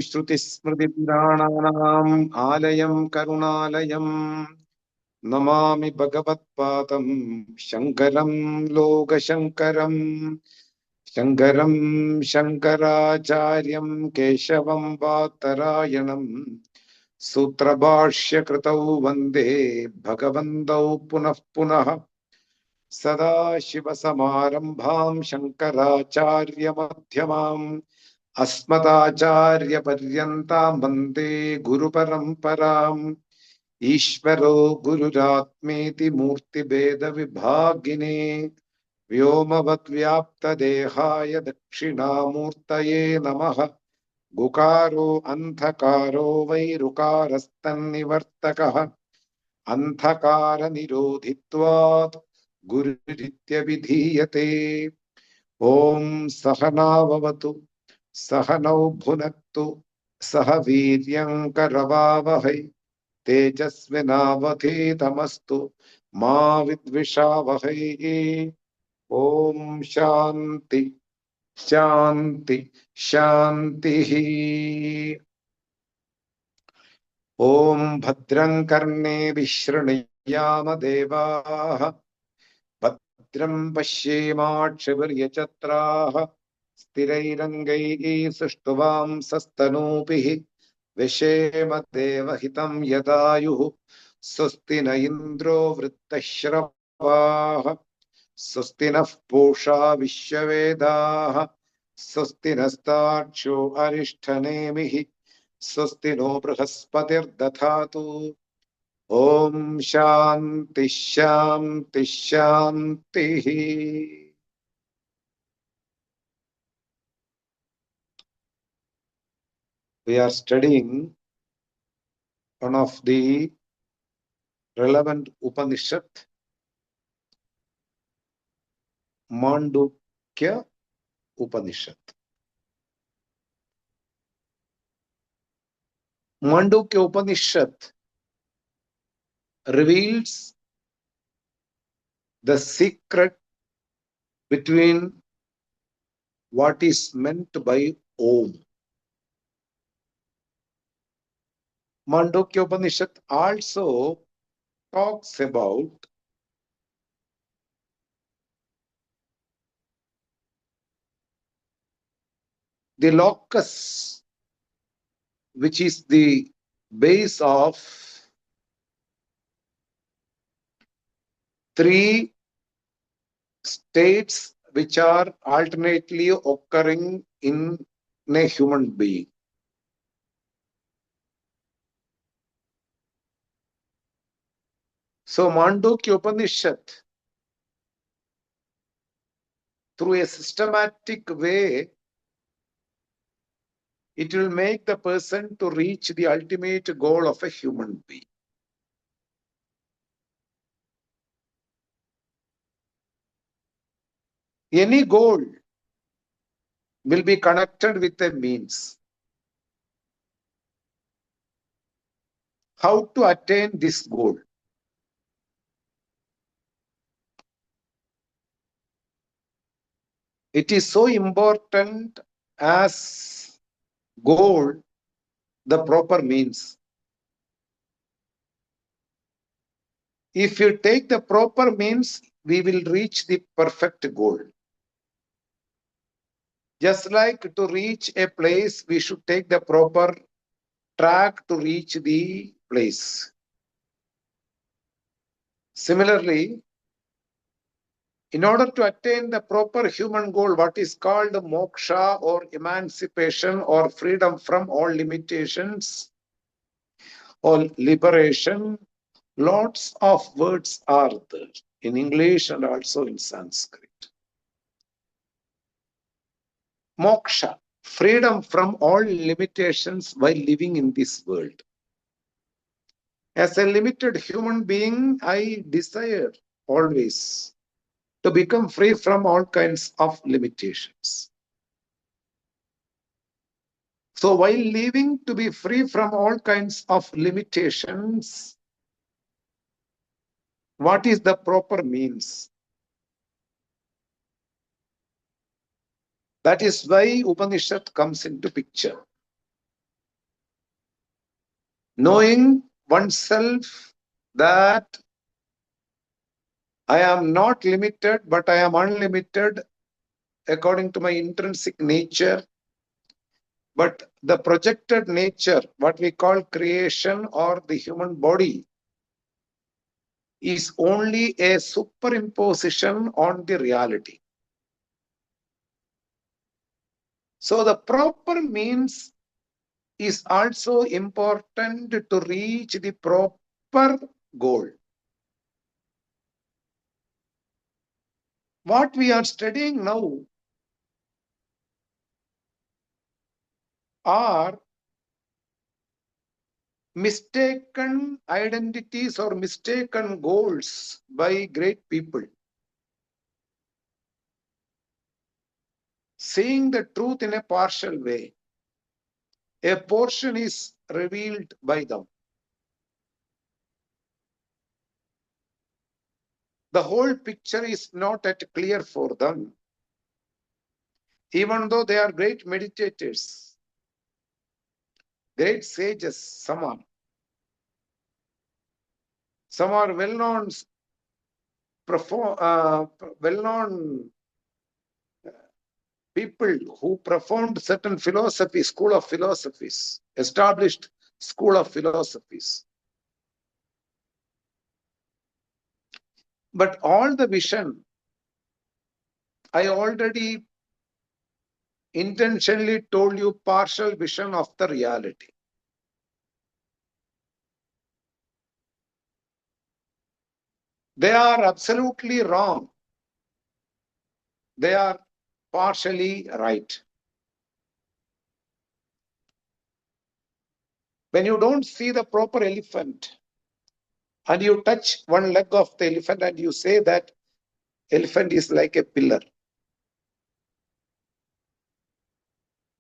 श्रुतिस्मृतिपुराणानाम् आलयं करुणालयं नमामि भगवत्पादं शङ्करं लोकशङ्करम् शङ्करं शङ्कराचार्यं केशवं वातरायणम् सूत्रभाष्यकृतौ वन्दे भगवन्तौ पुनः पुनः सदाशिवसमारम्भां शङ्कराचार्यमध्यमाम् अस्मदाचार्यपर्यन्तां वन्दे गुरुपरम्पराम् ईश्वरो गुरुरात्मेति मूर्तिभेदविभागिने व्योमवद्व्याप्तदेहाय दक्षिणामूर्तये नमः गुकारो अन्धकारो वैरुकारस्तन्निवर्तकः अन्धकारनिरोधित्वात् गुरुरित्यभिधीयते। ॐ सहना भवतु सहनौ भुनक्तु सह वीर्यङ्करवावहै तेजस्विनावधीतमस्तु मा विद्विषावहै। ॐ शान्ति शान्ति शान्तिः। ॐ भद्रं कर्णेभिः शृणुयाम देवाः भद्रं पश्येमाक्षभिर्यजत्राः स्थिरैरङ्गैः सुष्ठुवांसस्तनूभिः विषेम देवहितं यदायुः स्वस्ति न इन्द्रो वृत्तश्रवाः स्वस्ति नः पूषा विश्ववेदाः स्वस्ति नस्तार्क्ष्यो अरिष्ठनेमिः स्वस्ति नो बृहस्पतिर्दधातु। ॐ शान्ति शान्ति शान्तिः। We are studying one of the relevant Upanishad, Māṇḍūkya Upaniṣad. Māṇḍūkya Upaniṣad reveals the secret between what is meant by Om. Māṇḍūkya Upaniṣad also talks about the locus, which is the base of three states which are alternately occurring in a human being. So Māṇḍūkya Upaniṣad, through a systematic way, it will make the person to reach the ultimate goal of a human being. Any goal will be connected with a means. How to attain this goal? It is so important as goal, the proper means. If you take the proper means, we will reach the perfect goal. Just like to reach a place, we should take the proper track to reach the place. Similarly, in order to attain the proper human goal, what is called moksha or emancipation or freedom from all limitations or liberation, lots of words are there in English and also in Sanskrit. Moksha, freedom from all limitations while living in this world. As a limited human being, I desire always to become free from all kinds of limitations. So while living to be free from all kinds of limitations, what is the proper means? That is why Upanishad comes into picture. Knowing oneself that I am not limited, but I am unlimited according to my intrinsic nature. But the projected nature, what we call creation or the human body, is only a superimposition on the reality. So the proper means is also important to reach the proper goal. What we are studying now are mistaken identities or mistaken goals by great people. Seeing the truth in a partial way. A portion is revealed by them. The whole picture is not yet clear for them. Even though they are great meditators, great sages, some are. Some are well-known people who performed certain philosophies, school of philosophies, established school of philosophies. But all the vision, I already intentionally told you partial vision of the reality. They are absolutely wrong. They are partially right. When you don't see the proper elephant and you touch one leg of the elephant and you say that elephant is like a pillar,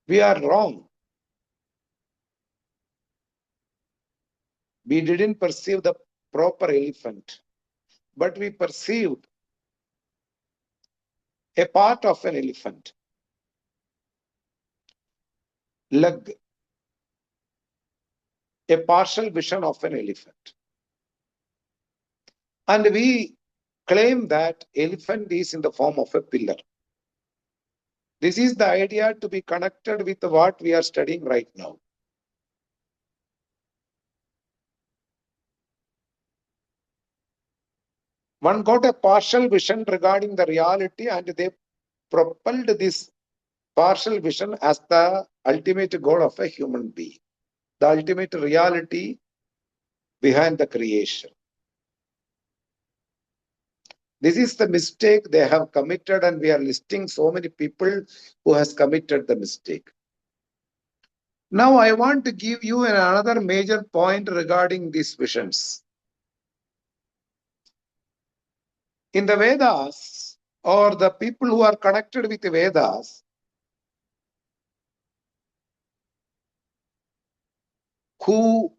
we are wrong. We didn't perceive the proper elephant, but we perceived a part of an elephant, leg, a partial vision of an elephant. And we claim that elephant is in the form of a pillar. This is the idea to be connected with what we are studying right now. One got a partial vision regarding the reality and they propelled this partial vision as the ultimate goal of a human being, the ultimate reality behind the creation. This is the mistake they have committed, and we are listing so many people who has committed the mistake. Now I want to give you another major point regarding these visions. In the Vedas, or the people who are connected with the Vedas, who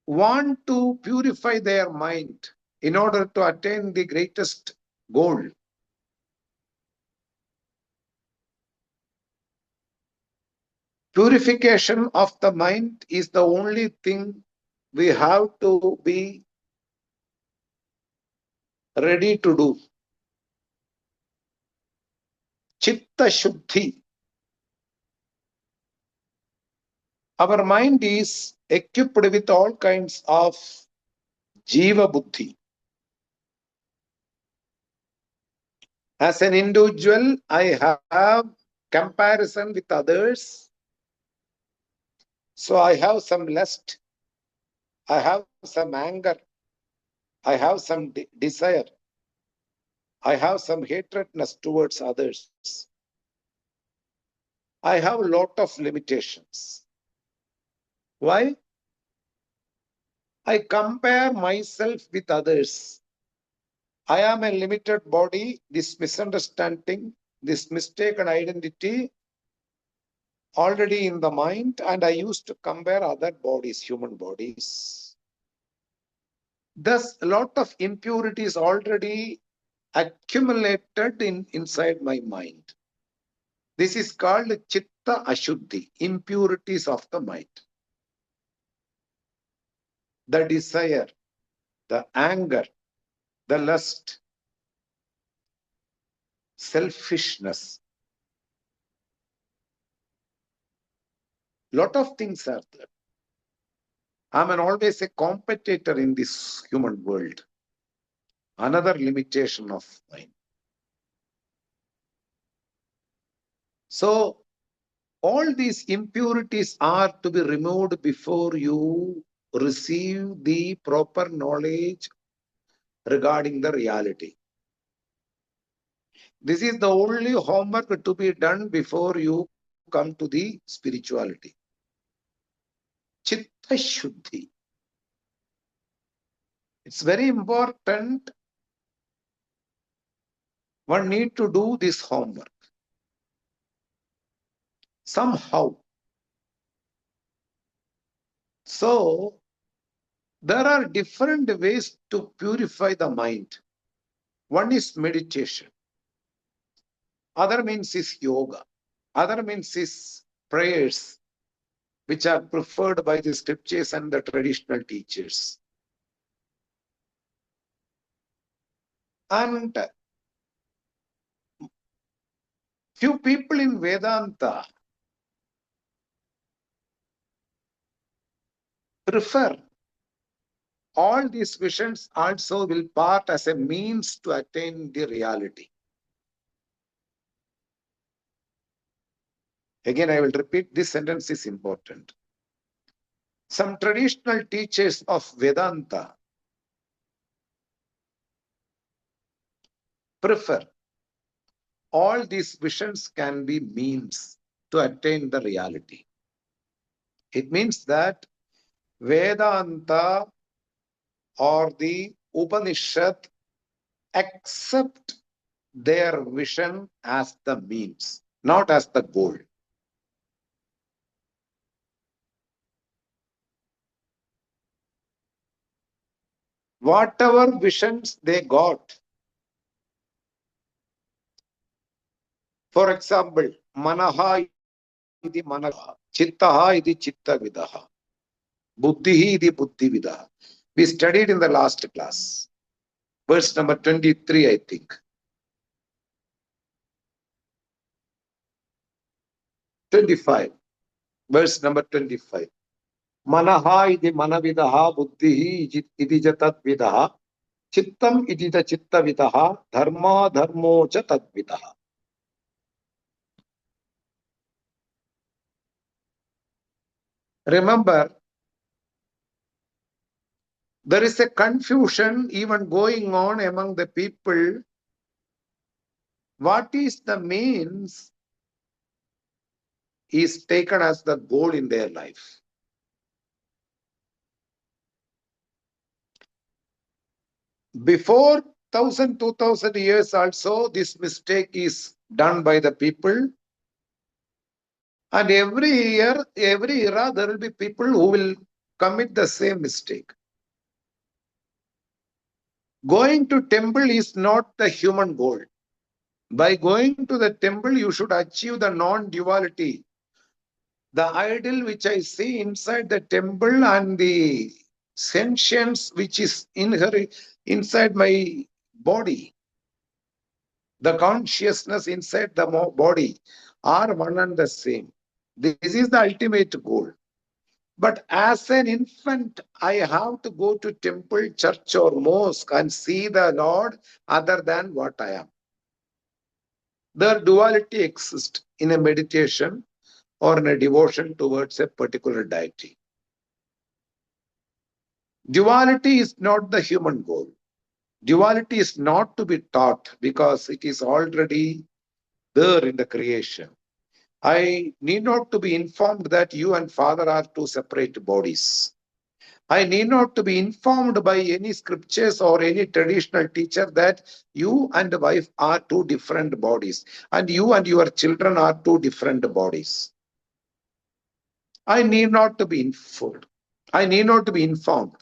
want to purify their mind in order to attain the greatest goal, purification of the mind is the only thing we have to be ready to do. Chitta Shuddhi. Our mind is equipped with all kinds of Jiva Buddhi. As an individual, I have comparison with others. So I have some lust, I have some anger, I have some desire, I have some hatredness towards others. I have a lot of limitations. Why? I compare myself with others. I am a limited body. This misunderstanding, this mistaken identity already in the mind, and I used to compare other bodies, human bodies. Thus, a lot of impurities already accumulated inside my mind. This is called Chitta Ashuddhi, impurities of the mind. the desire, the anger, the lust, selfishness. Lot of things are there. I'm always a competitor in this human world. Another limitation of mine. So all these impurities are to be removed before you receive the proper knowledge regarding the reality. This is the only homework to be done before you come to the spirituality. Chitta Shuddhi. It's very important. One need to do this homework. Somehow. So, there are different ways to purify the mind. One is meditation. Other means is yoga. Other means is prayers, which are preferred by the scriptures and the traditional teachers. And few people in Vedanta prefer all these visions also will part as a means to attain the reality. Again, I will repeat, this sentence is important. Some traditional teachers of Vedanta prefer all these visions can be means to attain the reality. It means that Vedanta or the Upanishad accept their vision as the means, not as the goal. Whatever visions they got, for example, manaha iti manaha, chittaha iti chittavidaha, buddhihi iti buddhividaha. We studied in the last class, verse number 23, I think. 25, verse number 25. Manaha iti manavidaha, buddhihi iti jatadvidaha, chittam iti chittavidaha, dharma dharmo cha tadvidaha. Remember, there is a confusion even going on among the people. What is the means is taken as the goal in their life. Before 1000, 2000 years also, this mistake is done by the people. And every year, every era, there will be people who will commit the same mistake. Going to temple is not the human goal. By going to the temple, you should achieve the non-duality. The idol which I see inside the temple and the sentience which is inherent inside my body, the consciousness inside the body are one and the same. This is the ultimate goal. But as an infant, I have to go to temple, church or mosque and see the Lord other than what I am. The duality exists in a meditation or in a devotion towards a particular deity. Duality is not the human goal. Duality is not to be taught because it is already there in the creation. I need not to be informed that you and Father are two separate bodies. I need not to be informed by any scriptures or any traditional teacher that you and wife are two different bodies and you and your children are two different bodies. I need not to be informed. I need not to be informed.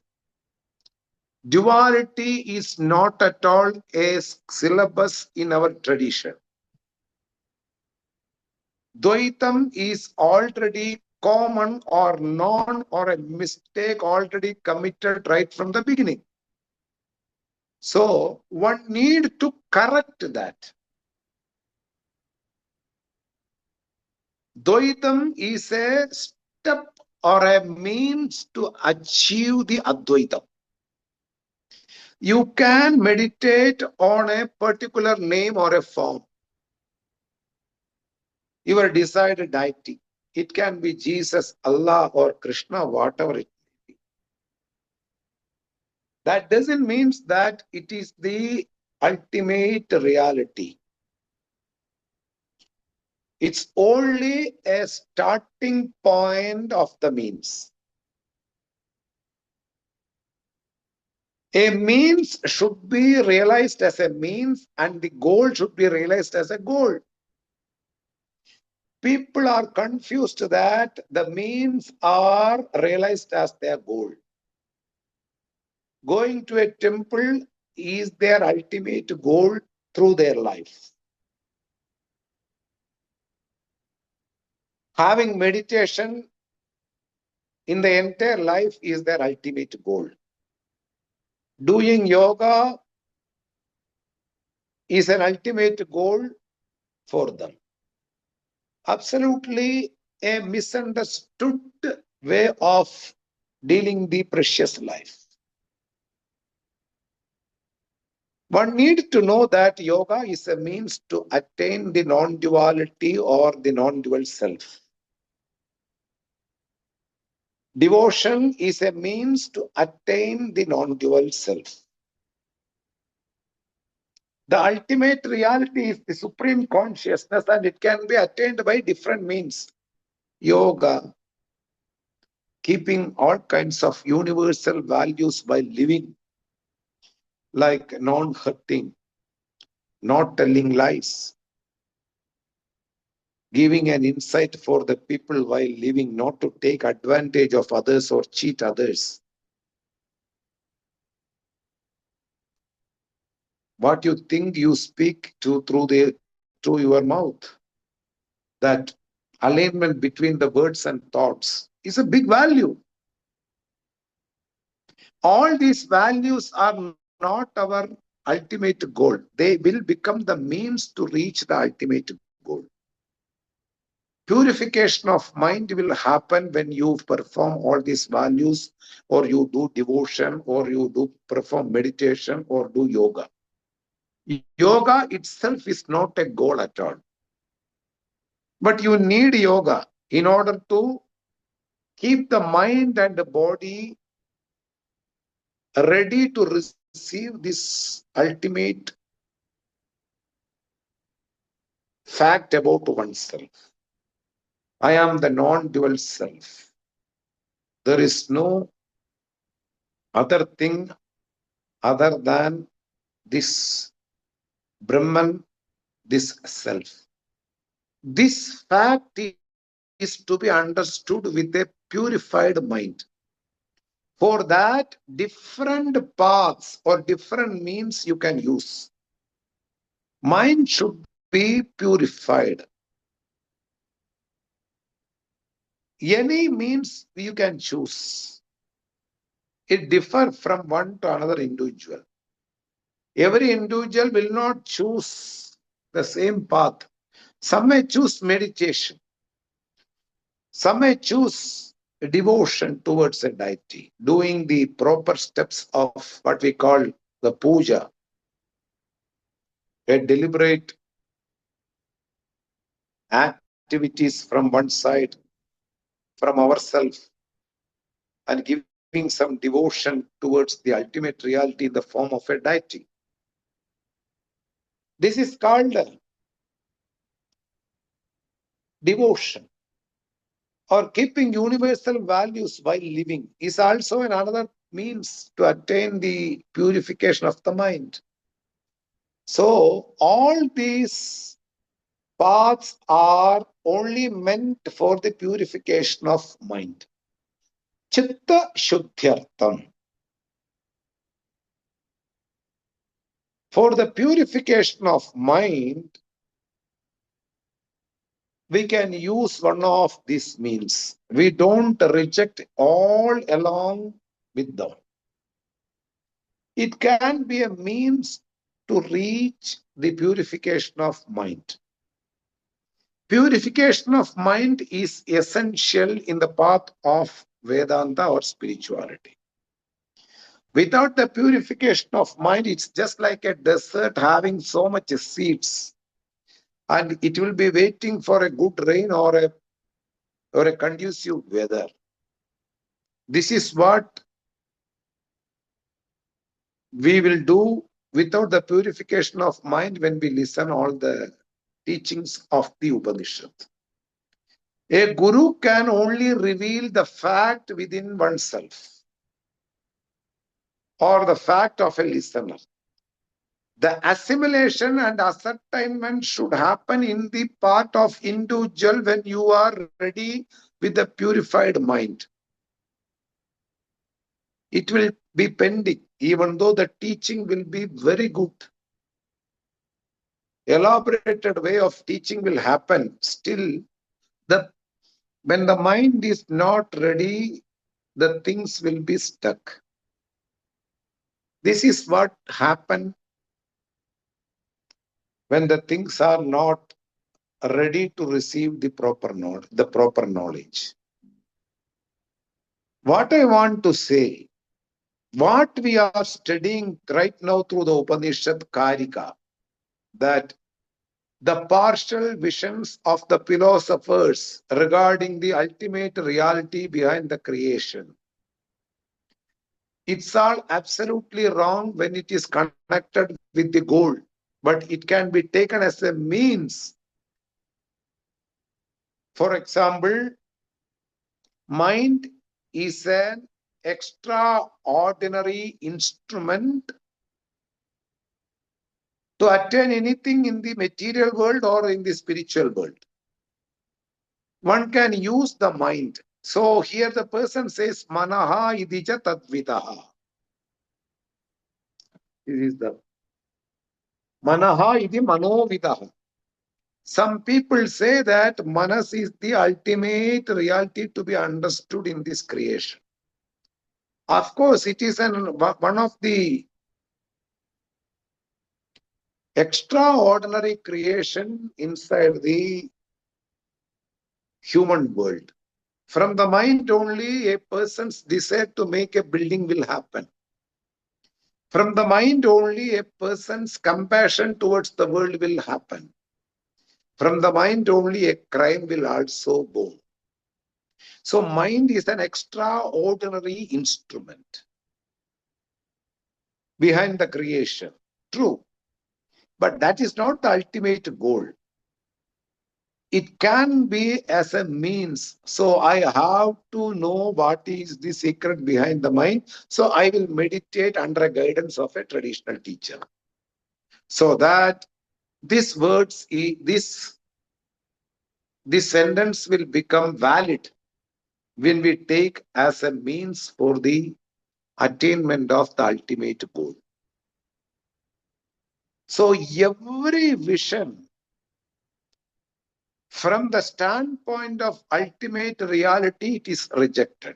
Duality is not at all a syllabus in our tradition. Dvaitam is already common or non or a mistake already committed right from the beginning. So one need to correct that. Dvaitam is a step or a means to achieve the Advaitam. You can meditate on a particular name or a form. Your decided deity. It can be Jesus, Allah, or Krishna, whatever it may be. That doesn't mean that it is the ultimate reality. It's only a starting point of the means. A means should be realized as a means, and the goal should be realized as a goal. People are confused that the means are realized as their goal. Going to a temple is their ultimate goal through their life. Having meditation in the entire life is their ultimate goal. Doing yoga is an ultimate goal for them. Absolutely a misunderstood way of dealing the precious life. One needs to know that yoga is a means to attain the non-duality or the non-dual self. Devotion is a means to attain the non-dual self. The ultimate reality is the supreme consciousness, and it can be attained by different means. Yoga, keeping all kinds of universal values by living, like non-hurting, not telling lies, giving an insight for the people while living, not to take advantage of others or cheat others. What you think you speak to through your mouth. That alignment between the words and thoughts is a big value. All these values are not our ultimate goal. They will become the means to reach the ultimate goal. Purification of mind will happen when you perform all these values, or you do devotion, or you do perform meditation, or do yoga. Yoga itself is not a goal at all. But you need yoga in order to keep the mind and the body ready to receive this ultimate fact about oneself. I am the non-dual self. There is no other thing other than this Brahman, this self. This fact is to be understood with a purified mind. For that, different paths or different means you can use. Mind should be purified. Any means you can choose. It differs from one to another individual. Every individual will not choose the same path. Some may choose meditation. Some may choose devotion towards a deity, doing the proper steps of what we call the puja, a deliberate activities from one side, from ourselves, and giving some devotion towards the ultimate reality in the form of a deity. This is called devotion, or keeping universal values while living is also another means to attain the purification of the mind. So all these paths are only meant for the purification of mind. Chitta Shuddhyartham. For the purification of mind, we can use one of these means. We don't reject all along with them. It can be a means to reach the purification of mind. Purification of mind is essential in the path of Vedanta or spirituality. Without the purification of mind, it's just like a desert having so much seeds, and it will be waiting for a good rain or a conducive weather. This is what we will do without the purification of mind when we listen all the teachings of the Upanishad. A guru can only reveal the fact within oneself or the fact of a listener. The assimilation and ascertainment should happen in the part of individual when you are ready with a purified mind. It will be pending, even though the teaching will be very good. Elaborated way of teaching will happen. Still, when the mind is not ready, the things will be stuck. This is what happens when the things are not ready to receive the proper knowledge. What I want to say, what we are studying right now through the Upanishad kārikā, that the partial visions of the philosophers regarding the ultimate reality behind the creation. It's all absolutely wrong when it is connected with the goal, but it can be taken as a means. For example, mind is an extraordinary instrument to attain anything in the material world or in the spiritual world. One can use the mind. So here the person says, Manaha idija tadvidaha. This is the Manaha idi manovidaha. Some people say that Manas is the ultimate reality to be understood in this creation. Of course, it is one of the extraordinary creation inside the human world. From the mind only, a person's desire to make a building will happen. From the mind only, a person's compassion towards the world will happen. From the mind only, a crime will also born. So mind is an extraordinary instrument behind the creation. True. But that is not the ultimate goal. It can be as a means. So I have to know what is the secret behind the mind. So I will meditate under a guidance of a traditional teacher. So that this sentence will become valid when we take as a means for the attainment of the ultimate goal. So every vision from the standpoint of ultimate reality, it is rejected.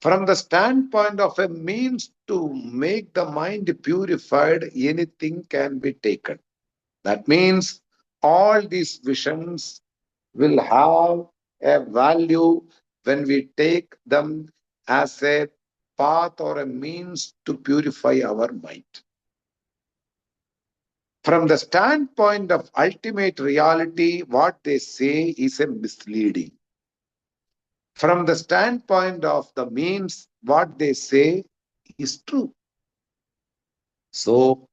From the standpoint of a means to make the mind purified, anything can be taken. That means all these visions will have a value when we take them as a path or a means to purify our mind. From the standpoint of ultimate reality, what they say is a misleading. From the standpoint of the means, what they say is true. So,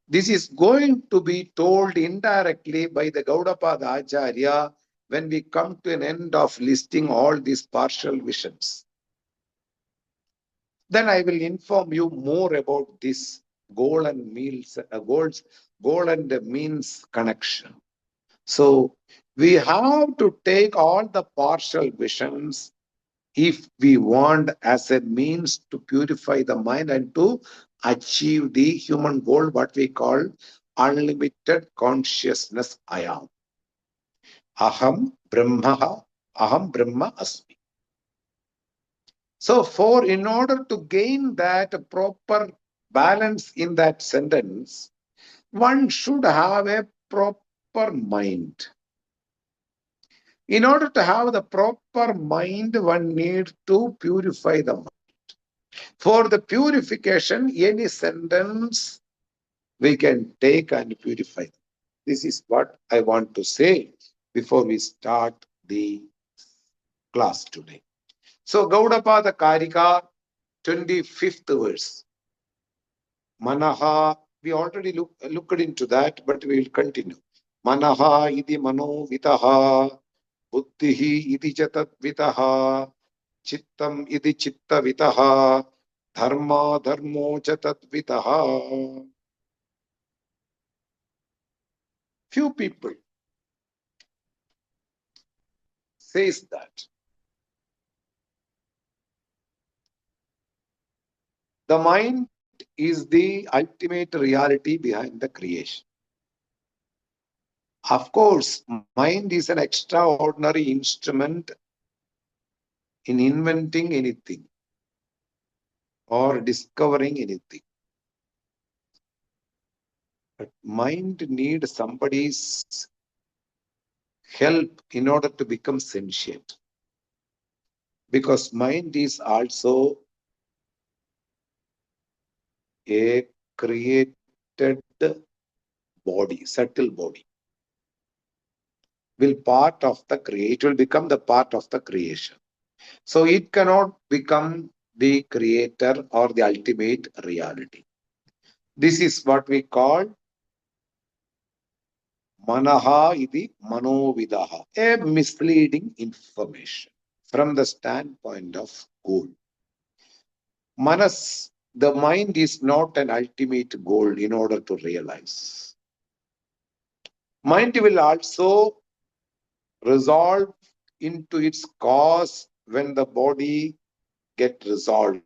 this is going to be told indirectly by the Gaudapada Acharya when we come to an end of listing all these partial visions. Then I will inform you more about this goal and means connection. So we have to take all the partial visions if we want as a means to purify the mind and to achieve the human goal, what we call unlimited consciousness I am. Aham Brahma, Aham Brahma Asmi. So, in order to gain that proper balance in that sentence, one should have a proper mind. In order to have the proper mind, one needs to purify the mind. For the purification, any sentence we can take and purify. This is what I want to say before we start the class today. So, Gaudapada kārikā, 25th verse. Manaha, we already looked into that, but we will continue. Manaha idi mano vitaha, buddhihi idi jatat vitaha, chittam idi chitta vitaha, dharma dharmo jatat vitaha. Few people says that the mind is the ultimate reality behind the creation. Of course, mind is an extraordinary instrument in inventing anything or discovering anything. But mind needs somebody's help in order to become sentient. Because mind is also a created body, subtle body. Will become the part of the creation. So it cannot become the creator or the ultimate reality. This is what we call manaha iti manovidaha, a misleading information from the standpoint of goal. Manas, the mind is not an ultimate goal in order to realize. Mind will also resolve into its cause when the body gets resolved.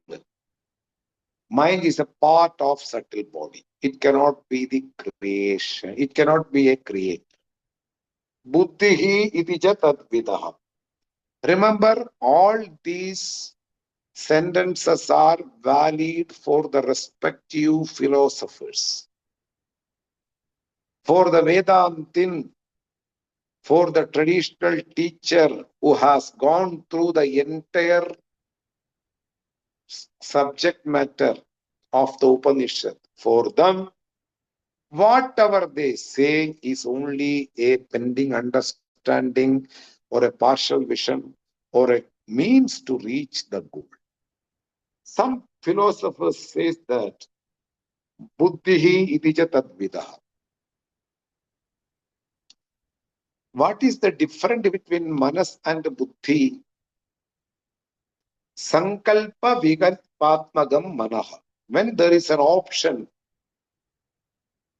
Mind is a part of subtle body. It cannot be the creation. It cannot be a creator. Buddhihi iti tadvidaha. Remember, all these sentences are valid for the respective philosophers. For the Vedantin, for the traditional teacher who has gone through the entire subject matter of the Upanishad, for them, whatever they say is only a pending understanding or a partial vision or a means to reach the goal. Some philosophers say that buddhihi iti tadvidaha. What is the difference between manas and buddhi? Sankalpa vikalpatmagam manaha. When there is an option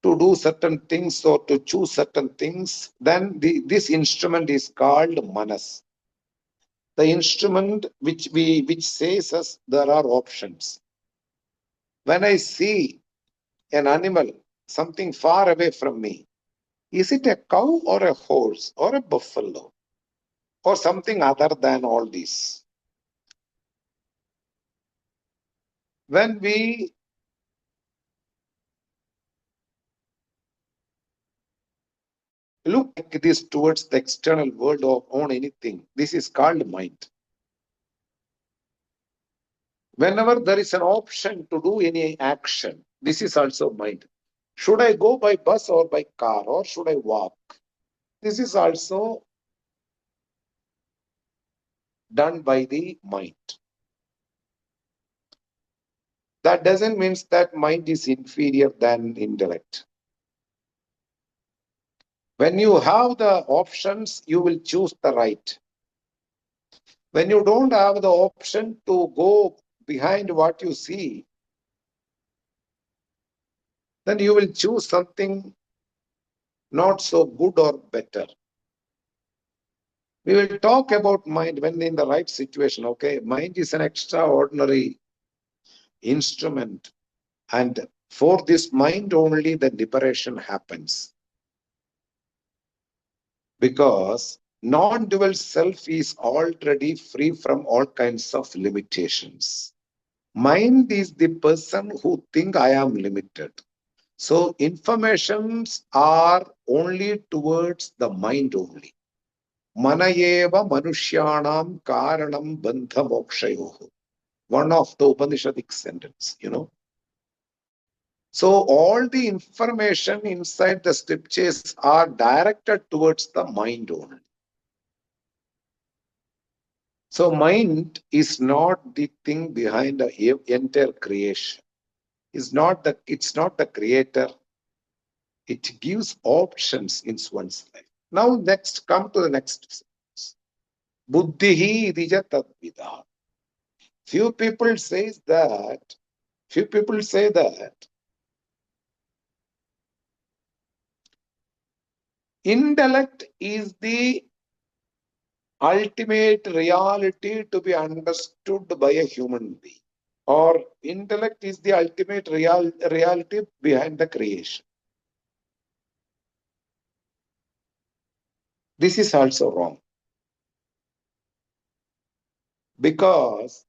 to do certain things or to choose certain things, then this instrument is called manas. The instrument which says us there are options. When I see an animal, something far away from me, is it a cow or a horse or a buffalo or something other than all these? When we look like this towards the external world or on anything, this is called mind. Whenever there is an option to do any action, this is also mind. Should I go by bus or by car or should I walk? This is also done by the mind. That doesn't mean that mind is inferior than intellect. When you have the options, you will choose the right. When you don't have the option to go behind what you see, then you will choose something not so good or better. We will talk about mind when in the right situation. Okay, mind is an extraordinary instrument, and for this mind only the liberation happens. because non-dual self is already free from all kinds of limitations. Mind is the person who think I am limited. So informations are only towards the mind only. Manayeva manushyanam karanam bandha mokshayoh. One of the Upanishadic sentence, So all the information inside the scriptures are directed towards the mind only. So mind is not the thing behind the entire creation. It's not the creator. It gives options in one's life. Now next, come to the next sentence. Buddhihi rija tadvida. Few people say that intellect is the ultimate reality to be understood by a human being, or intellect is the ultimate reality behind the creation. This is also wrong, because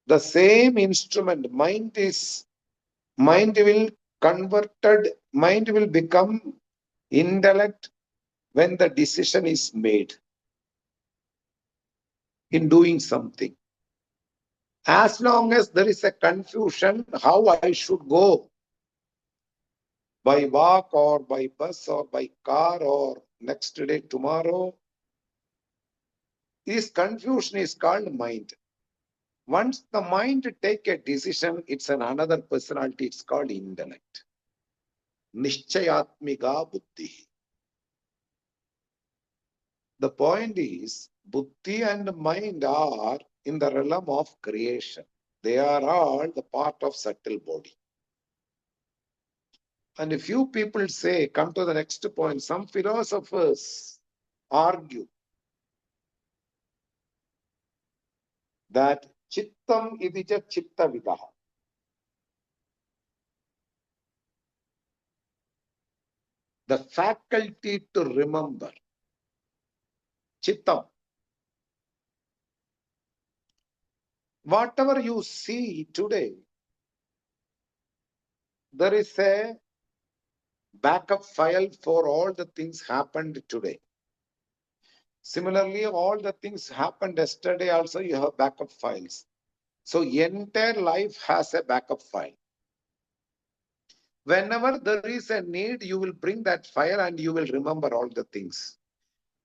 the same instrument, mind will become intellect when the decision is made in doing something. As long as there is a confusion how I should go, by walk or by bus or by car or next day, tomorrow, this confusion is called mind. Once the mind take a decision, it's another personality, it's called intellect. Nishchayatmika buddhi. The point is, buddhi and mind are in the realm of creation. They are all the part of subtle body. And a few people say, come to the next point, some philosophers argue that chittam idija chitta vidaha. The faculty to remember. Chittam. Whatever you see today, there is a backup file for all the things happened today. Similarly, all the things happened yesterday also you have backup files. So entire life has a backup file. Whenever there is a need, you will bring that file and you will remember all the things.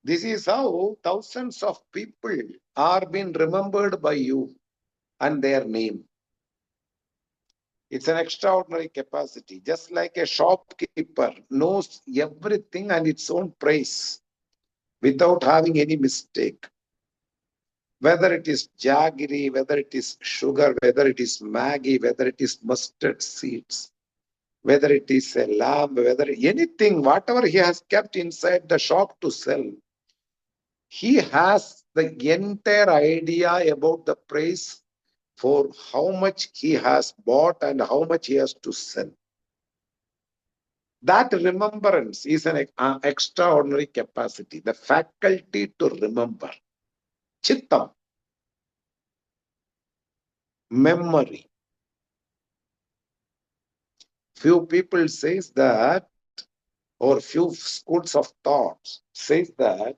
This is how thousands of people are being remembered by you and their name. It's an extraordinary capacity. Just like a shopkeeper knows everything and its own price without having any mistake. Whether it is jaggery, whether it is sugar, whether it is Maggi, whether it is mustard seeds, whether it is a lamb, whether anything, whatever he has kept inside the shop to sell, he has the entire idea about the price for how much he has bought and how much he has to sell. That remembrance is an extraordinary capacity, the faculty to remember. Chittam, memory. Few people says that, or few schools of thought says that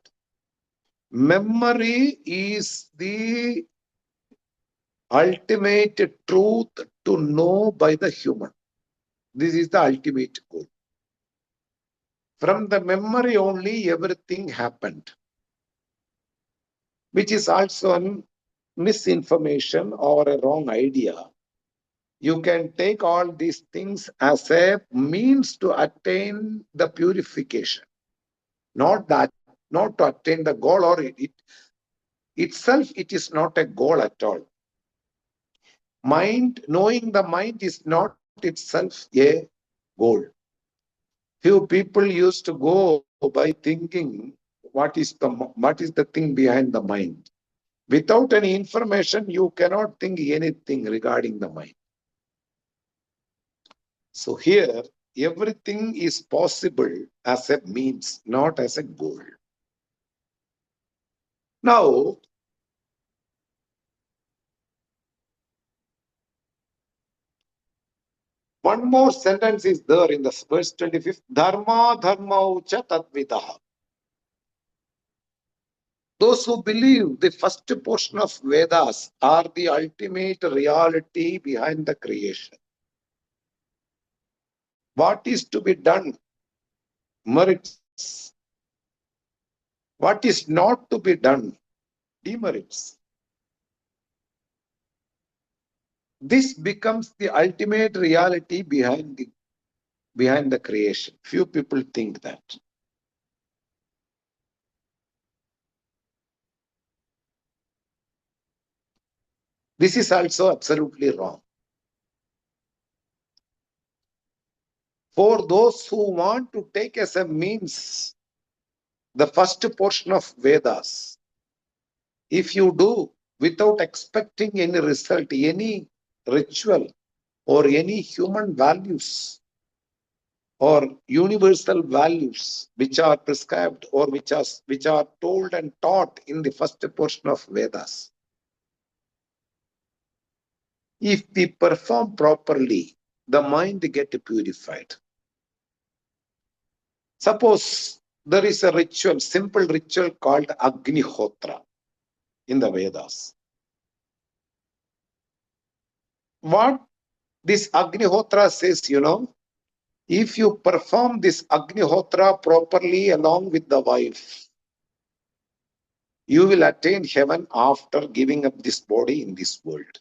memory is the ultimate truth to know by the human. This is the ultimate goal. From the memory only everything happened, which is also a misinformation or a wrong idea. You can take all these things as a means to attain the purification, not to attain the goal, or it itself, it is not a goal at all. Knowing the mind is not itself a goal. Few people used to go by thinking what is the thing behind the mind. Without any information, you cannot think anything regarding the mind. So here, everything is possible as a means, not as a goal. Now, one more sentence is there in the verse 25th. Dharma dharmau cha tadvidaha. Those who believe the first portion of Vedas are the ultimate reality behind the creation. What is to be done merits. What is not to be done demerits. This becomes the ultimate reality behind the creation. Few people think that. This is also absolutely wrong. For those who want to take as a means the first portion of Vedas, if you do without expecting any result, any ritual or any human values or universal values which are prescribed or which are told and taught in the first portion of Vedas, if we perform properly, the mind get purified. Suppose there is a ritual, simple ritual called Agnihotra in the Vedas. What this Agnihotra says, if you perform this Agnihotra properly along with the wife, you will attain heaven after giving up this body in this world.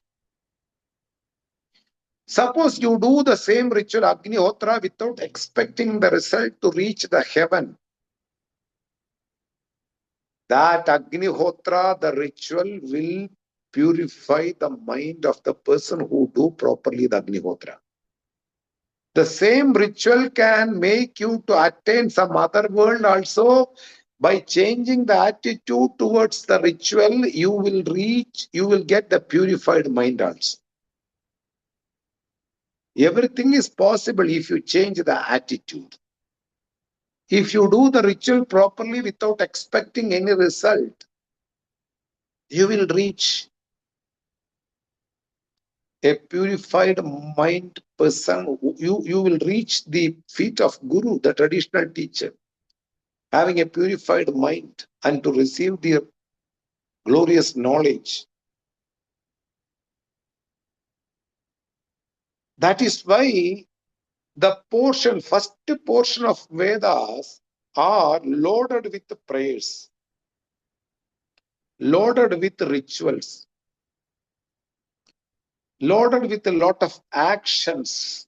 Suppose you do the same ritual Agnihotra without expecting the result to reach the heaven. That Agnihotra, the ritual, will purify the mind of the person who do properly the Agnihotra. The same ritual can make you to attain some other world also. By changing the attitude towards the ritual, you will get the purified mind also. Everything is possible if you change the attitude. If you do the ritual properly without expecting any result, you will reach a purified mind person. You will reach the feet of Guru, the traditional teacher, having a purified mind and to receive the glorious knowledge. That is why the first portion of Vedas are loaded with prayers, loaded with rituals, loaded with a lot of actions,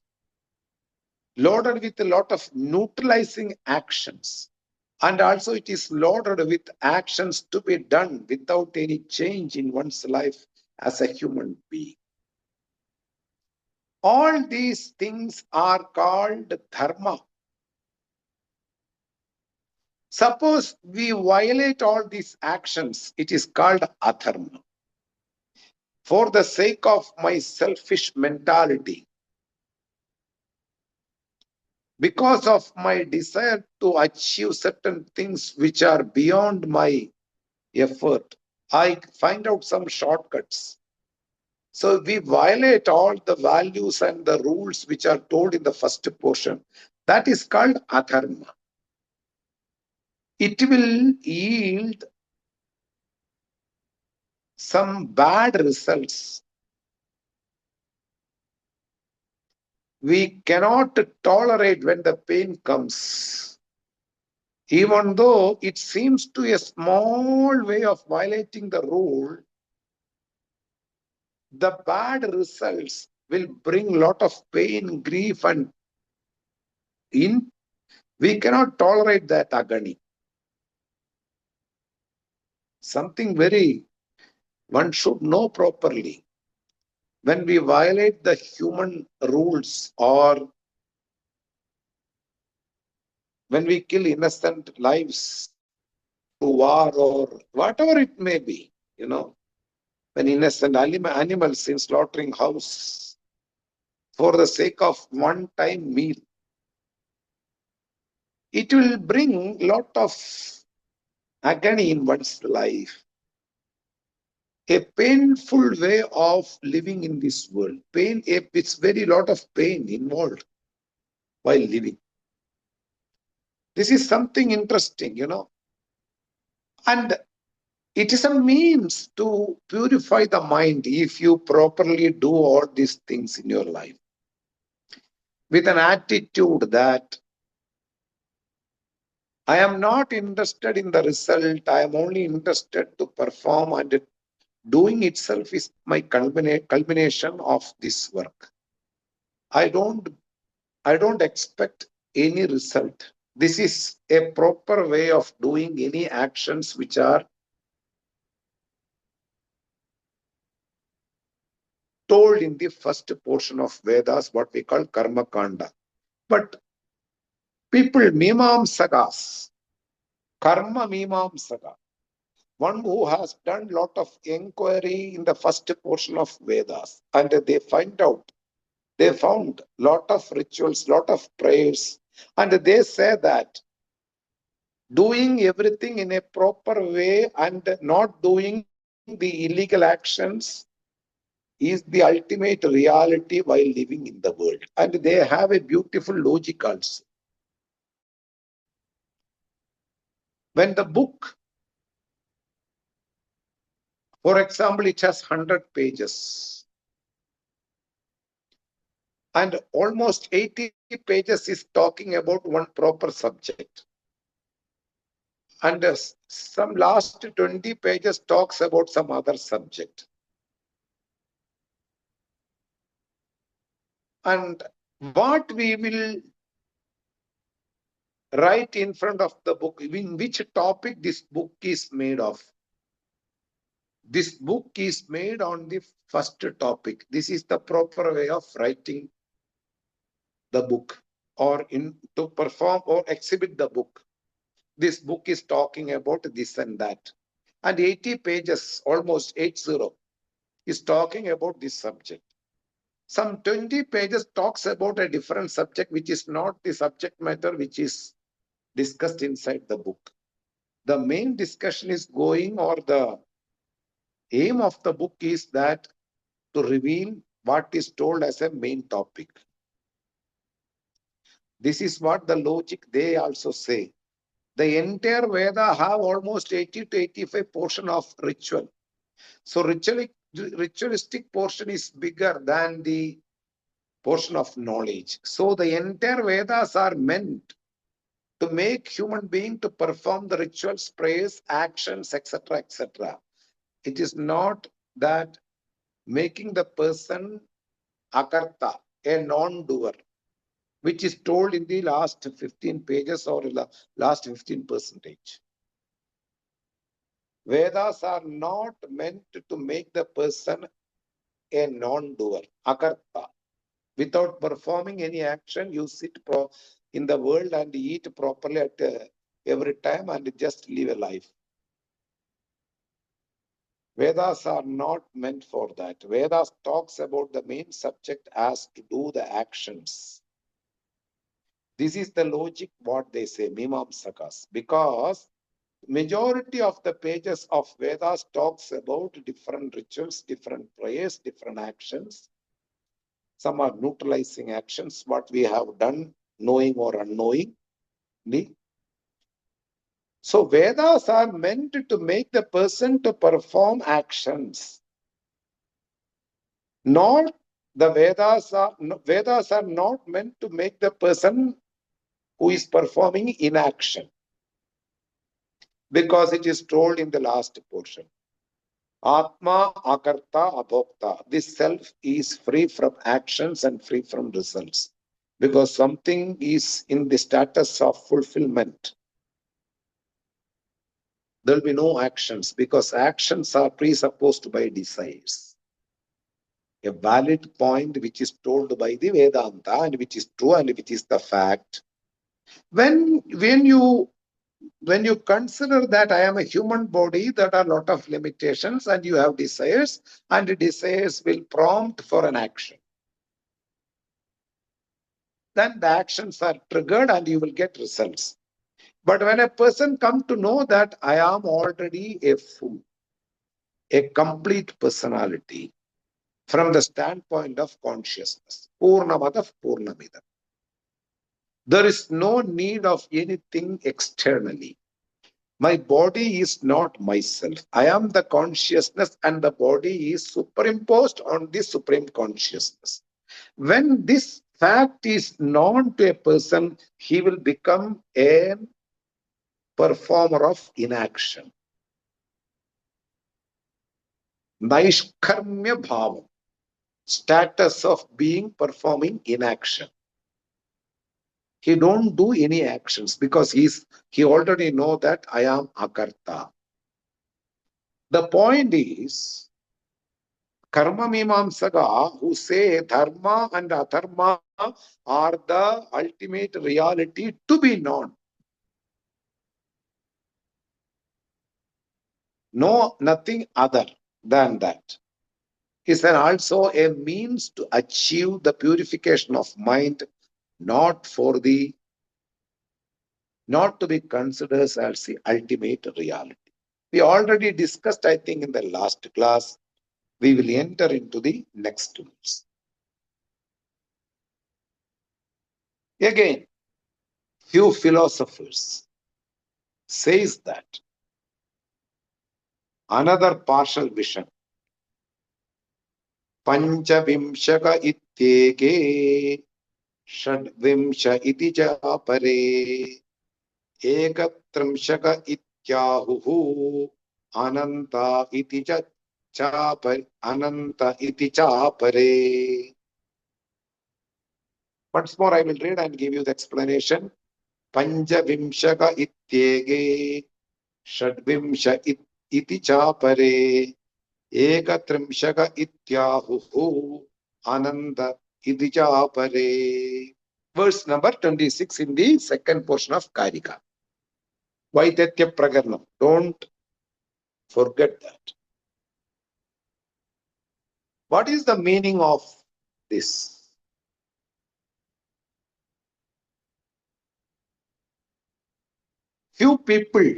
loaded with a lot of neutralizing actions. And also it is loaded with actions to be done without any change in one's life as a human being. All these things are called dharma. Suppose we violate all these actions, it is called adharma. For the sake of my selfish mentality, because of my desire to achieve certain things which are beyond my effort, I find out some shortcuts. So we violate all the values and the rules which are told in the first portion. That is called adharma. It will yield some bad results. We cannot tolerate when the pain comes. Even though it seems to a small way of violating the rule, the bad results will bring a lot of pain, grief, and we cannot tolerate that agony. Something one should know properly. When we violate the human rules or when we kill innocent lives through war or whatever it may be, when innocent animals in slaughtering house for the sake of one-time meal, it will bring lot of agony in one's life. A painful way of living in this world. It's very lot of pain involved while living. This is something interesting, and it is a means to purify the mind if you properly do all these things in your life with an attitude that I am not interested in the result, I am only interested to perform, and doing itself is my culmination of this work. I don't expect any result. This is a proper way of doing any actions which are told in the first portion of Vedas, what we call Karma Kanda. But people, Mimamsakas, Karma Mimamsaka, one who has done a lot of inquiry in the first portion of Vedas, and they found lot of rituals, lot of prayers, and they say that doing everything in a proper way and not doing the illegal actions is the ultimate reality while living in the world. And they have a beautiful logic also. When the book, for example, it has 100 pages, and almost 80 pages is talking about one proper subject. And some last 20 pages talks about some other subject. And what we will write in front of the book, in which topic this book is made of. This book is made on the first topic. This is the proper way of writing the book, or to perform or exhibit the book. This book is talking about this and that. And 80 pages, almost 80, is talking about this subject. Some 20 pages talks about a different subject, which is not the subject matter which is discussed inside the book. The main discussion is going, or the aim of the book is that to reveal what is told as a main topic. This is what the logic they also say. The entire Veda have almost 80 to 85 portion of ritual. So ritualistic portion is bigger than the portion of knowledge. So the entire Vedas are meant to make human being to perform the rituals, prayers, actions, etc., etc. It is not that making the person akarta, a non-doer, which is told in the last 15 pages or the last 15%. Vedas are not meant to make the person a non-doer, akarta. Without performing any action, you sit in the world and eat properly at every time and just live a life. Vedas are not meant for that. Vedas talks about the main subject as to do the actions. This is the logic what they say, Mimamsakas, because majority of the pages of Vedas talks about different rituals, different prayers, different actions. Some are neutralizing actions, what we have done, knowing or unknowingly. So Vedas are meant to make the person to perform actions. Not the Vedas are not meant to make the person who is performing inaction. Because it is told in the last portion. Atma akarta abhokta. This self is free from actions and free from results. Because something is in the status of fulfillment. There will be no actions, because actions are presupposed by desires. A valid point which is told by the Vedanta and which is true and which is the fact. When you consider that I am a human body, there are a lot of limitations and you have desires, and the desires will prompt for an action. Then the actions are triggered and you will get results. But when a person comes to know that I am already a full, a complete personality from the standpoint of consciousness, Purnamada Purnamidam, there is no need of anything externally. My body is not myself. I am the consciousness and the body is superimposed on the supreme consciousness. When this fact is known to a person, he will become a performer of inaction. Naishkarmya bhavam, status of being performing inaction. He don't do any actions because he already know that I am akarta. The point is, karma mimamsaka who say dharma and adharma are the ultimate reality to be known. No, nothing other than that. Is also a means to achieve the purification of mind, not to be considered as the ultimate reality. We already discussed, I think, in the last class. We will enter into the next tools. Again, few philosophers says that another partial vision, panchavimshaka ityeke षड्विंश इति च परे एकत्रिंशक इत्याहुः अनंता इति च अनंत इति च परे. Once more I will read and give you the explanation. पंचविंशक इत्येके षड्विंश इति च परे एकत्रिंशक इत्याहुः अनंत इति च परे. Verse number 26 in the second portion of kārikā. Vaitatya Prakarnam. Don't forget that. What is the meaning of this? Few people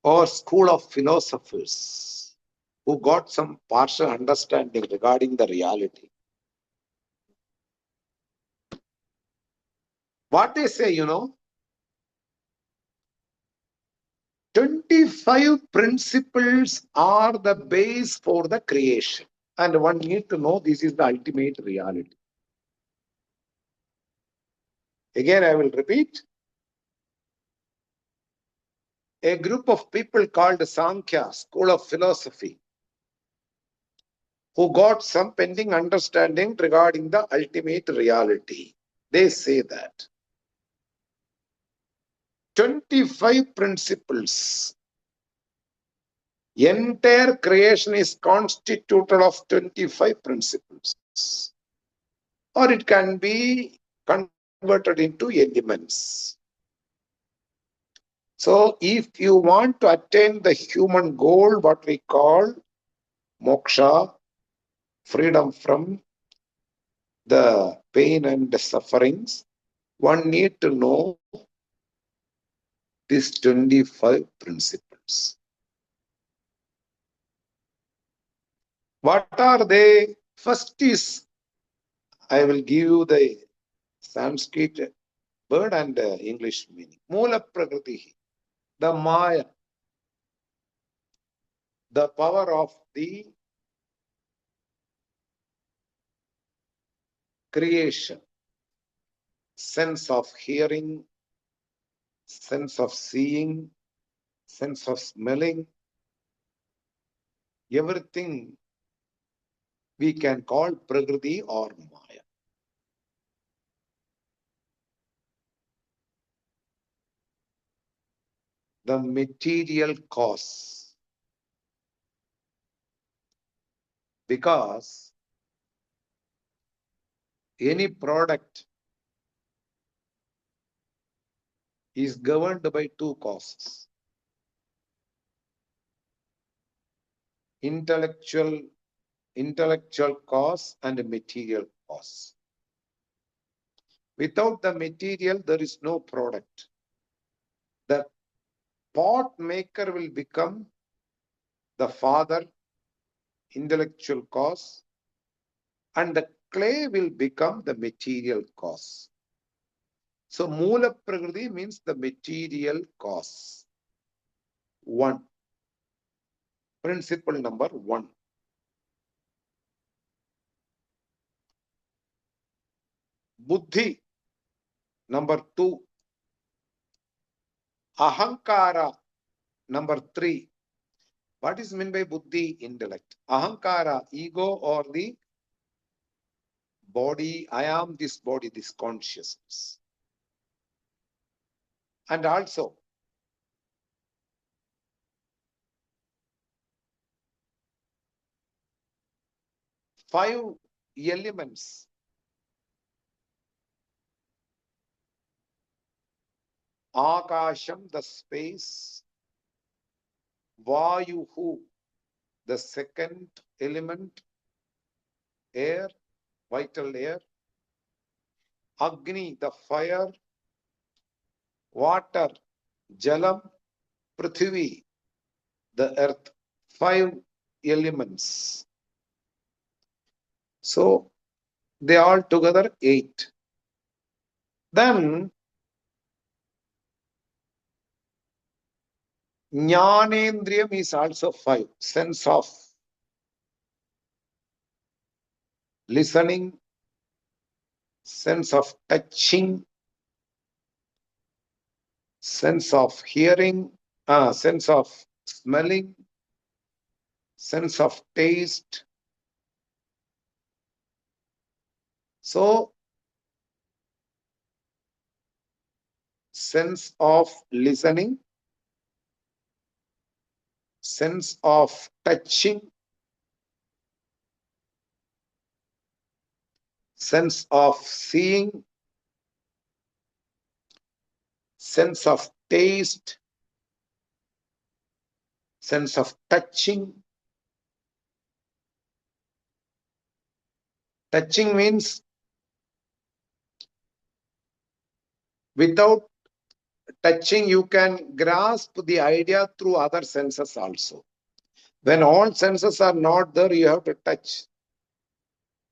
or school of philosophers who got some partial understanding regarding the reality. What they say, 25 principles are the base for the creation. And one need to know this is the ultimate reality. Again, I will repeat. A group of people called Sankhya, school of philosophy, who got some pending understanding regarding the ultimate reality. They say that 25 principles. Entire creation is constituted of 25 principles. Or it can be converted into elements. So if you want to attain the human goal, what we call moksha, freedom from the pain and the sufferings, one need to know these 25 principles. What are they? First is, I will give you the Sanskrit word and English meaning. Moola Prakriti, the Maya, the power of the creation, sense of hearing, sense of seeing, sense of smelling, everything we can call Prakriti or Maya. The material cause. Because any product is governed by two causes. Intellectual cause and material cause. Without the material, there is no product. The pot maker will become the father, intellectual cause, and the clay will become the material cause. So Moola Prakriti means the material cause. 1. Principle number 1. Buddhi. Number 2. Ahankara. Number 3. What is meant by Buddhi? Intellect. Ahankara, ego or the body. I am this body, this consciousness. And also, five elements. Akasham, the space. Vayuhu, the second element. Air, vital air. Agni, the fire. Water, Jalam, Prithvi, the earth. 5 elements. So, they all together 8. Then, Jnanendriyam is also 5. Sense of listening, sense of touching, sense of hearing, sense of smelling, sense of taste. So, sense of listening, sense of touching, sense of seeing, sense of taste, sense of touching. Touching means without touching, you can grasp the idea through other senses also. When all senses are not there, you have to touch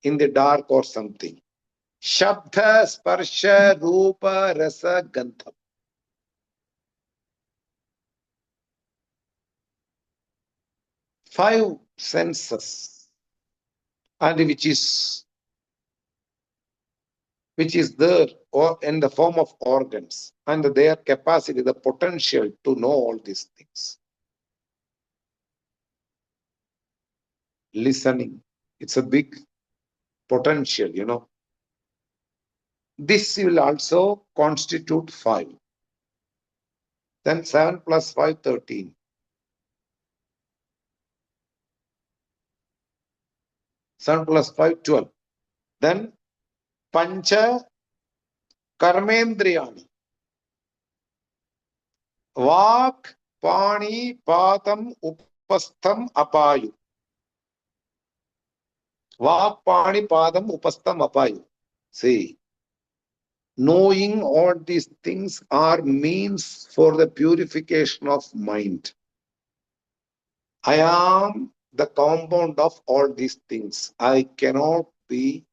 in the dark or something. Shabda, Sparsha, Rupa, Rasa, Gandha. Five senses, and which is there or in the form of organs, and their capacity, the potential to know all these things. Listening, it's a big potential, you know. This will also constitute 5. Then 7 plus 5, 13. 7 plus 5, 12. Then Pancha Karmendriyani. Vak, Pani, Patam, Upastham, Apayu. Vak, Pani, Padam, Upastham, Apayu. See, knowing all these things are means for the purification of mind. I am the compound of all these things. I cannot be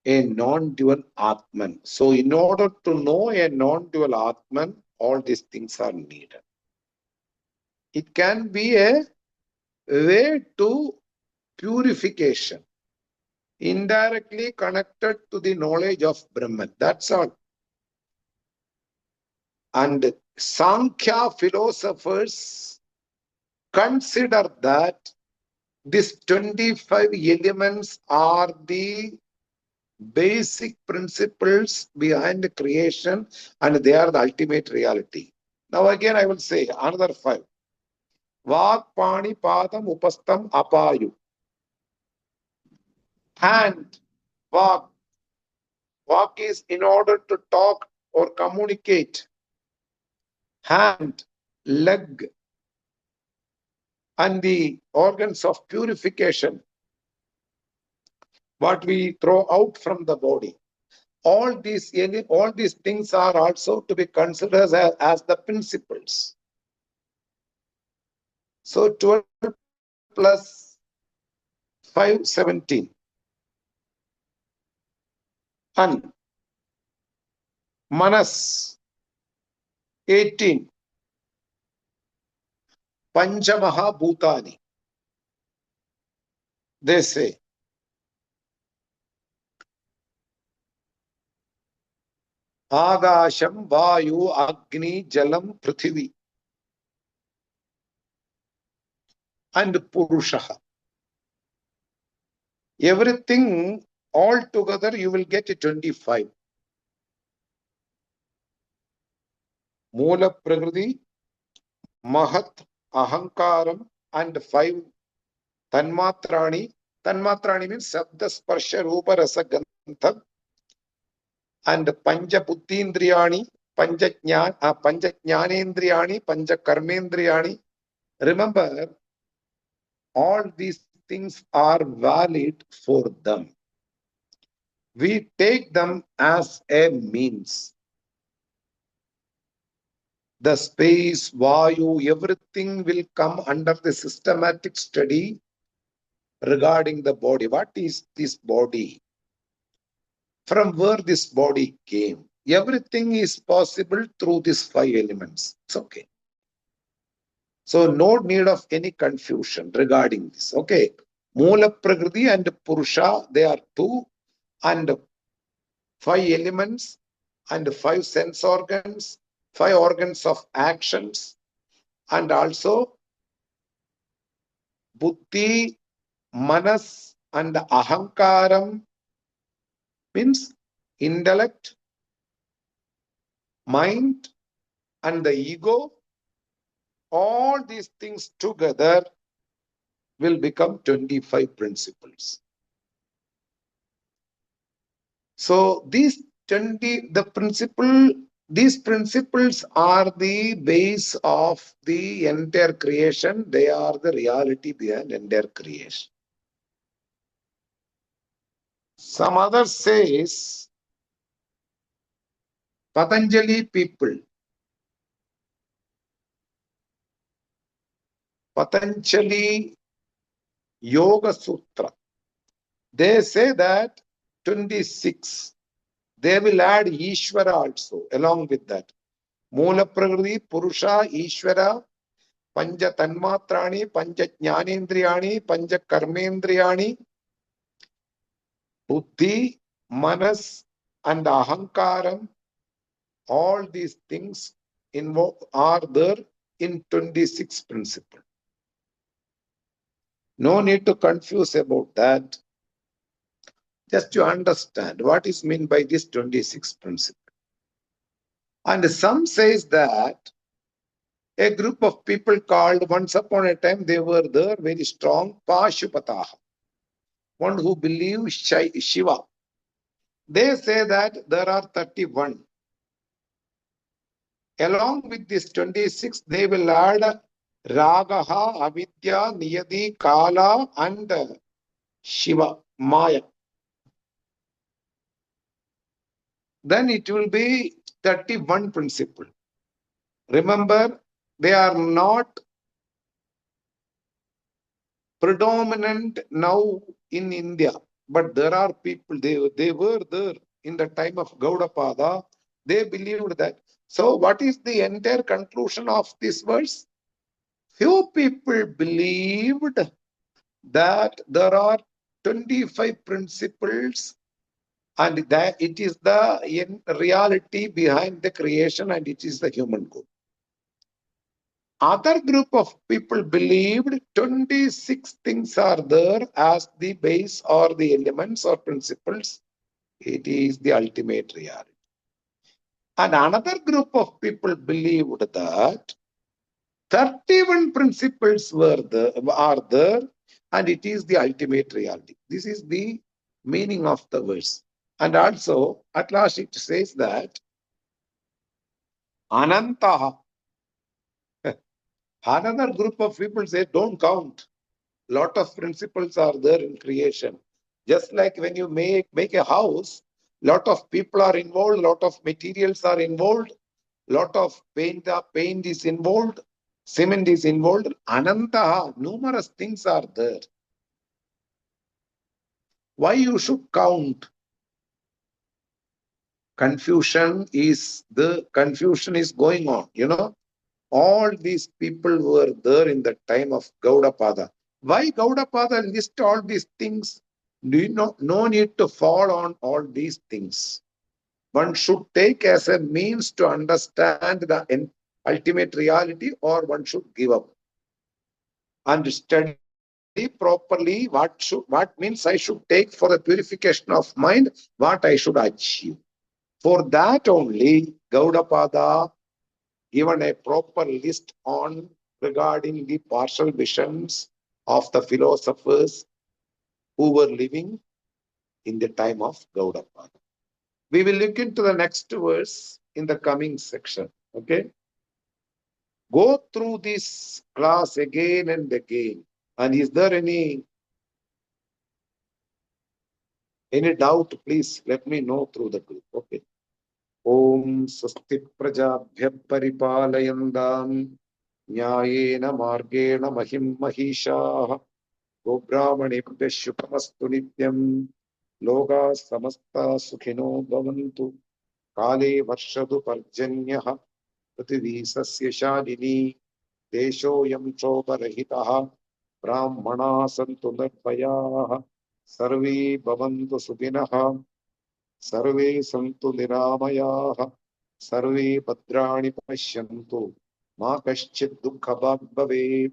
a non-dual Atman. So in order to know a non-dual Atman, all these things are needed. It can be a way to purification, indirectly connected to the knowledge of Brahman. That's all. And Sankhya philosophers consider that these 25 elements are the basic principles behind creation, and they are the ultimate reality. Now again I will say another 5. Vak, Pani, Padam, Upastham, Apayu. Hand, Vak. Vak is in order to talk or communicate. Hand, leg, and the organs of purification, what we throw out from the body. all these things are also to be considered as the principles. So 12 plus 5, 17. And Manas, 18. Panchamaha Bhutani. They say. Agasham, Vayu, Agni, Jalam, Prithvi. And Purushaha. Everything all together you will get 25. Moola Prakriti, Mahat, Ahankaram, and 5 Tanmatrani. Tanmatrani means Sabda, Sparsha, Rupa, Rasa, Gandha. And Panja Buddhindriyani, Panja Jnanendriyani, Panja Karmendriyani. Remember, all these things are valid for them. We take them as a means. The space, Vayu, everything will come under the systematic study regarding the body. What is this body? From where this body came? Everything is possible through these 5 elements. It's okay. So no need of any confusion regarding this. Okay. Moola Prakriti and Purusha, they are 2, and 5 elements and 5 sense organs, 5 organs of actions, and also Buddhi, Manas, and Ahankaram means intellect, mind, and the ego. All these things together will become 25 principles. So these principles are the base of the entire creation. They are the reality behind entire creation. Some others says Patanjali people. Patanjali Yoga Sutra. They say that 26. They will add Ishvara also along with that. Moola Prakriti, Purusha, Ishvara, Panja Tanmatrani, Panja Jnanendriyani, Panja Karmendriyani, Buddhi, Manas, and Ahankaram. All these things are there in 26 principles. No need to confuse about that. Just to understand what is meant by this 26 principle. And some says that a group of people called, once upon a time they were there, very strong, Pashupataha, one who believes Shiva. They say that there are 31. Along with this 26, they will add Ragaha, Avidya, Niyadi, Kala, and Shiva, Maya. Then it will be 31 principle. Remember, they are not predominant now in India, but there are people, they were there in the time of Gaudapada. They believed that. So what is the entire conclusion of this verse? Few people believed that there are 25 principles and that it is the reality behind the creation and it is the human good. Other group of people believed 26 things are there as the base or the elements or principles. It is the ultimate reality. And another group of people believed that 31 principles are there and it is the ultimate reality. This is the meaning of the verse. And also, at last it says that Anantaha. Another group of people say, don't count. Lot of principles are there in creation. Just like when you make a house, Lot of people are involved, lot of materials are involved, lot of paint is involved, cement is involved, ananta, numerous things are there. Why you should count? Confusion is going on, all these people were there in the time of Gaudapada. Why Gaudapada list all these things? Do you know? No need to fall on all these things. One should take as a means to understand the ultimate reality, or one should give up and study properly. What means I should take for the purification of mind, what I should achieve. For that only Gaudapada given a proper list on regarding the partial visions of the philosophers who were living in the time of Gaudapada. We will look into the next verse in the coming section. Okay? Go through this class again and again. And is there any doubt? Please let me know through the group. Okay. Om Swasti Prajabhya Paripalayandam Nyayena Margena Mahim Mahisha Gobrahmanebhya Shubhamastu Nityam Loka Samasta Sukhino Bhavantu Kale Varshadu Parjanyah Prithvi Sasya Shalini Deshoyam Choparahitaha Brahmana Santu Nirbayaha Sarve Bhavantu Sukinaha Sarve Santu Niramayaha Sarve Bhadrani Pashyantu Ma Kaschid Dukkha Bhaveet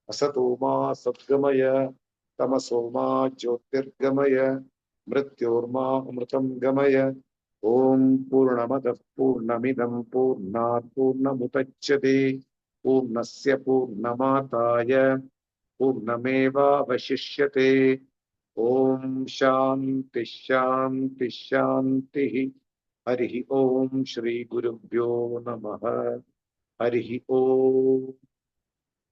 Asato Ma Satgamaya Tamaso Ma Jyotirgamaya Mrityorma Amritam Gamaya Om Purnamadav Purnamidam Purnat Purnamudachyate Purnasya Purnamataya Purnameva Vashishyate Om Shanti Shanti Shanti Harihi Om Shri Gurubhyo Namaha Harihi Om